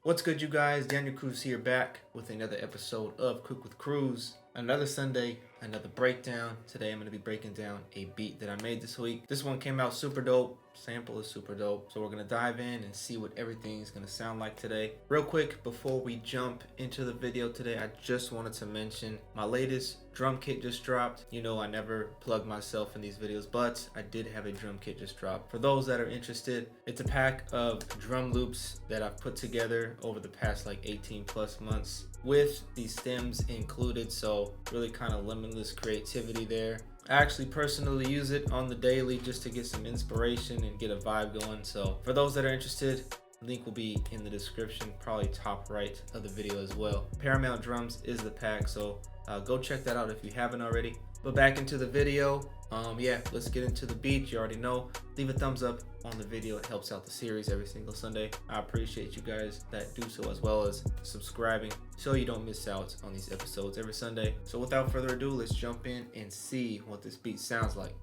What's good, you guys? Daniel Cruz here, back with another episode of Cook with Cruz. Another Sunday, another breakdown. Today I'm going to be breaking down a beat that I made this week. This one came out super dope. Sample is super dope. So we're going to dive in and see what everything's going to sound like today. Real quick, before we jump into the video today, I just wanted to mention my latest drum kit just dropped. You know, I never plug myself in these videos, but I did have a drum kit just drop. For those that are interested, it's a pack of drum loops that I've put together over the past like 18 plus months with the stems included. So really kind of limitless creativity there. I actually personally use it on the daily just to get some inspiration and get a vibe going. So for those that are interested, link will be in the description, probably top right of the video as well. Paramount Drums is the pack, so go check that out if you haven't already. But back into the video. Yeah, let's get into the beat. You already know, leave a thumbs up on the video. It helps out the series every single Sunday. I appreciate you guys that do so, as well as subscribing so you don't miss out on these episodes every Sunday. So without further ado, let's jump in and see what this beat sounds like.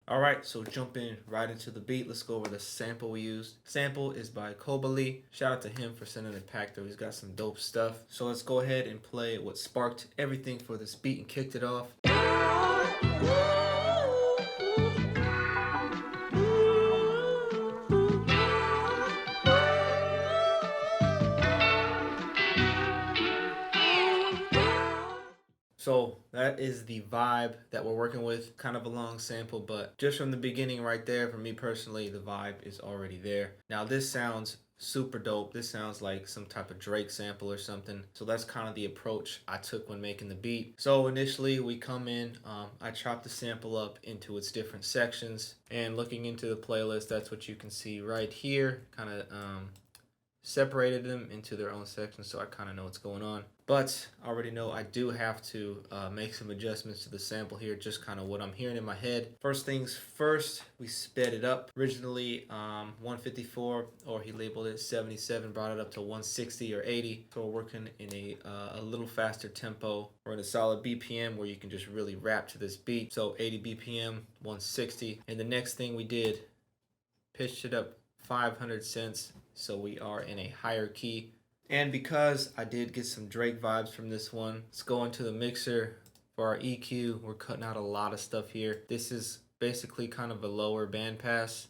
Alright, so jumping right into the beat, let's go over the sample we used. Sample is by Kobali. Shout out to him for sending it pack though. He's got some dope stuff. So let's go ahead and play what sparked everything for this beat and kicked it off. So that is the vibe that we're working with. Kind of a long sample, but just from the beginning right there, for me personally, the vibe is already there. Now this sounds super dope. This sounds like some type of Drake sample or something. So that's kind of the approach I took when making the beat. So initially we come in, I chopped the sample up into its different sections, and looking into the playlist, that's what you can see right here. Kind of separated them into their own sections, so I kind of know what's going on. But I already know I do have to make some adjustments to the sample here, just kind of what I'm hearing in my head. First things first, we sped it up. Originally 154, or he labeled it 77, brought it up to 160 or 80. So we're working in a little faster tempo. We're in a solid BPM where you can just really rap to this beat. So 80 BPM, 160. And the next thing we did, pitched it up 500 cents. So we are in a higher key. And because I did get some Drake vibes from this one, let's go into the mixer for our EQ. We're cutting out a lot of stuff here. This is basically kind of a lower band pass.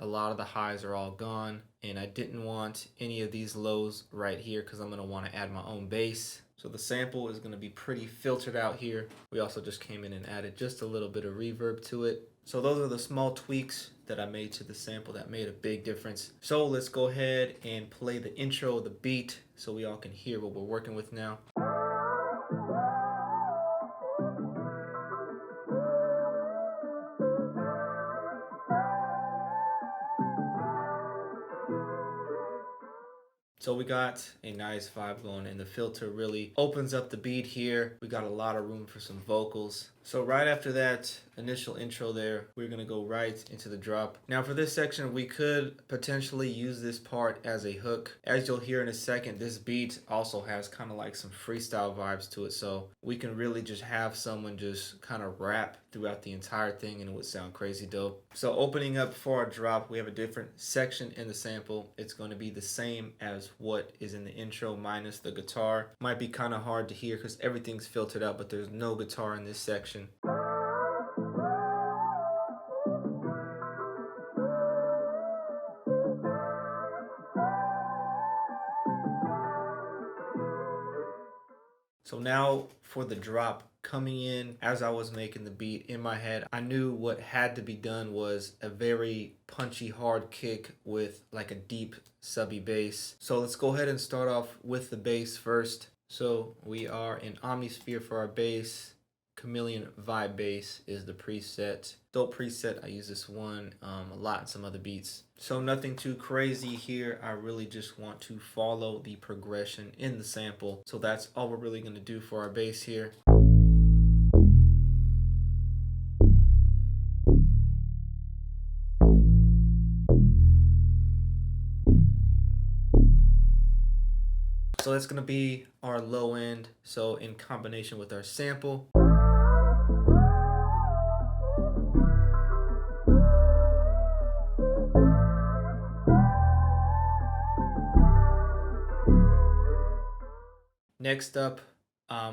A lot of the highs are all gone, and I didn't want any of these lows right here because I'm going to want to add my own bass. So the sample is going to be pretty filtered out here. We also just came in and added just a little bit of reverb to it. So those are the small tweaks that I made to the sample that made a big difference. So let's go ahead and play the intro of the beat so we all can hear what we're working with now. So we got a nice vibe going, and the filter really opens up the beat here. We got a lot of room for some vocals. So right after that initial intro there, we're gonna go right into the drop. Now for this section, we could potentially use this part as a hook. As you'll hear in a second, this beat also has kind of like some freestyle vibes to it. So we can really just have someone just kind of rap throughout the entire thing, and it would sound crazy dope. So opening up for our drop, we have a different section in the sample. It's going to be the same as what is in the intro minus the guitar. Might be kind of hard to hear because everything's filtered out, but there's no guitar in this section. So now for the drop, coming in as I was making the beat in my head, I knew what had to be done was a very punchy hard kick with like a deep subby bass. So let's go ahead and start off with the bass first. So we are in Omnisphere for our bass. Chameleon Vibe Bass is the preset. Dope preset. I use this one a lot in some other beats. So nothing too crazy here. I really just want to follow the progression in the sample. So that's all we're really going to do for our bass here. So that's going to be our low end. So in combination with our sample. Next up,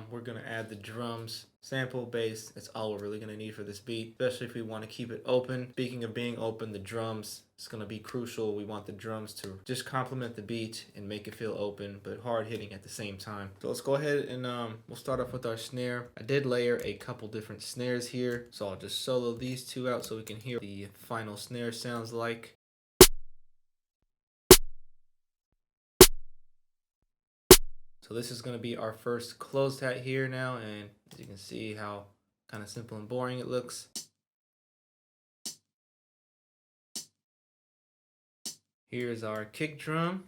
we're gonna add the drums. Sample, bass, that's all we're really gonna need for this beat, especially if we want to keep it open. Speaking of being open, the drums is gonna be crucial. We want the drums to just complement the beat and make it feel open, but hard hitting at the same time. So let's go ahead and we'll start off with our snare. I did layer a couple different snares here, so I'll just solo these two out so we can hear the final snare sounds like. So this is going to be our first closed hat here now, and as you can see how kind of simple and boring it looks. Here's our kick drum.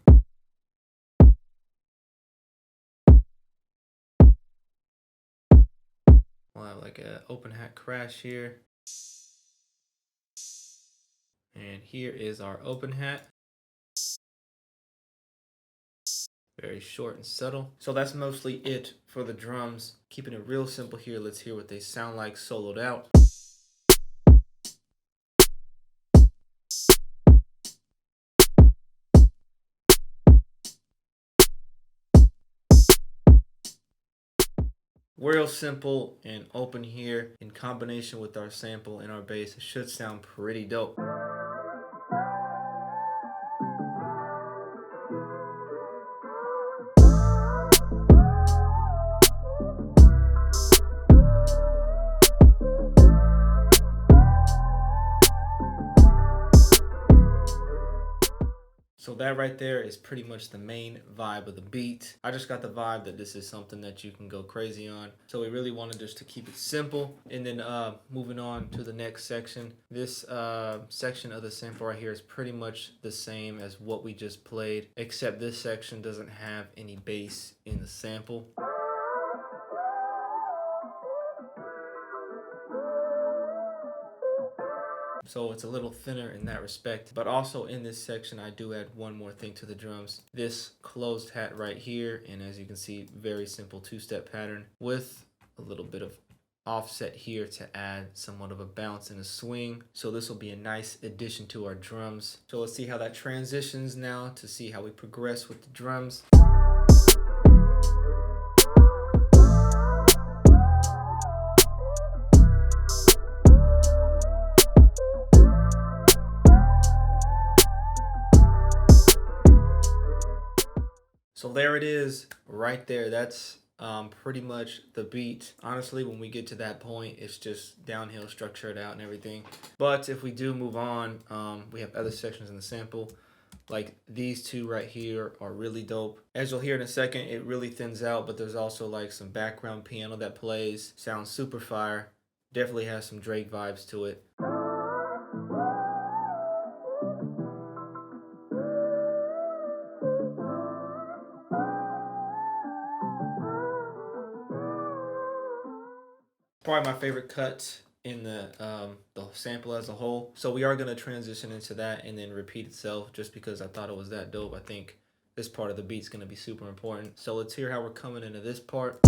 We'll have like an open hat crash here. And here is our open hat. Very short and subtle. So that's mostly it for the drums. Keeping it real simple here. Let's hear what they sound like soloed out. Real simple and open here in combination with our sample and our bass. It should sound pretty dope. So that right there is pretty much the main vibe of the beat. I just got the vibe that this is something that you can go crazy on. So we really wanted just to keep it simple. And then moving on to the next section. This section of the sample right here is pretty much the same as what we just played, except this section doesn't have any bass in the sample. So it's a little thinner in that respect. But also in this section, I do add one more thing to the drums. This closed hat right here, and as you can see, very simple two-step pattern with a little bit of offset here to add somewhat of a bounce and a swing. So this will be a nice addition to our drums. So let's see how that transitions now to see how we progress with the drums. So there it is right there. That's pretty much the beat. Honestly, when we get to that point, it's just downhill, structured out and everything. But if we do move on, we have other sections in the sample. Like these two right here are really dope. As you'll hear in a second, it really thins out, but there's also like some background piano that plays. Sounds super fire. Definitely has some Drake vibes to it. Probably my favorite cut in the sample as a whole. So we are going to transition into that and then repeat itself just because I thought it was that dope. I think this part of the beat's going to be super important. So let's hear how we're coming into this part.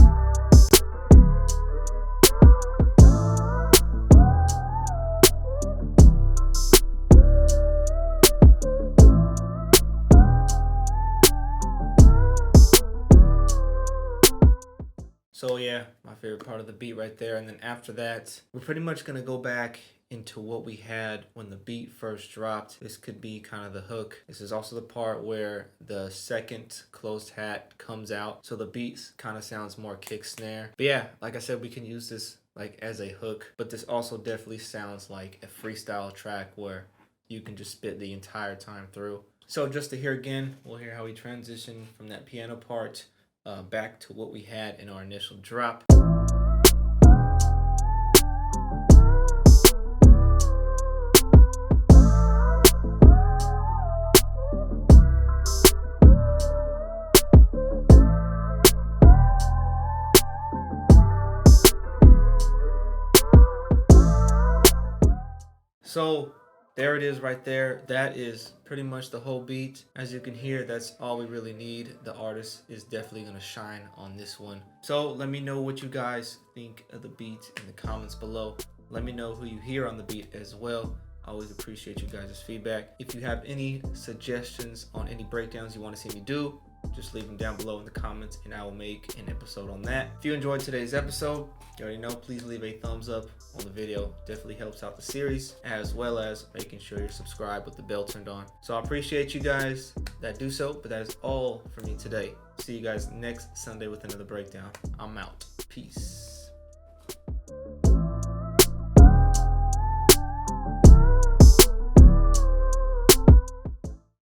So yeah, my favorite part of the beat right there. And then after that, we're pretty much going to go back into what we had when the beat first dropped. This could be kind of the hook. This is also the part where the second closed hat comes out. So the beat kind of sounds more kick snare. But yeah, like I said, we can use this like as a hook. But this also definitely sounds like a freestyle track where you can just spit the entire time through. So just to hear again, we'll hear how we transition from that piano part back to what we had in our initial drop. So there it is right there. That is pretty much the whole beat. As you can hear, that's all we really need. The artist is definitely going to shine on this one. So let me know what you guys think of the beat in the comments below. Let me know who you hear on the beat as well. I always appreciate you guys' feedback. If you have any suggestions on any breakdowns you want to see me do, just leave them down below in the comments and I will make an episode on that. If you enjoyed today's episode, you already know, please leave a thumbs up on the video. Definitely helps out the series, as well as making sure you're subscribed with the bell turned on. So I appreciate you guys that do so, but that is all for me today. See you guys next Sunday with another breakdown. I'm out. Peace.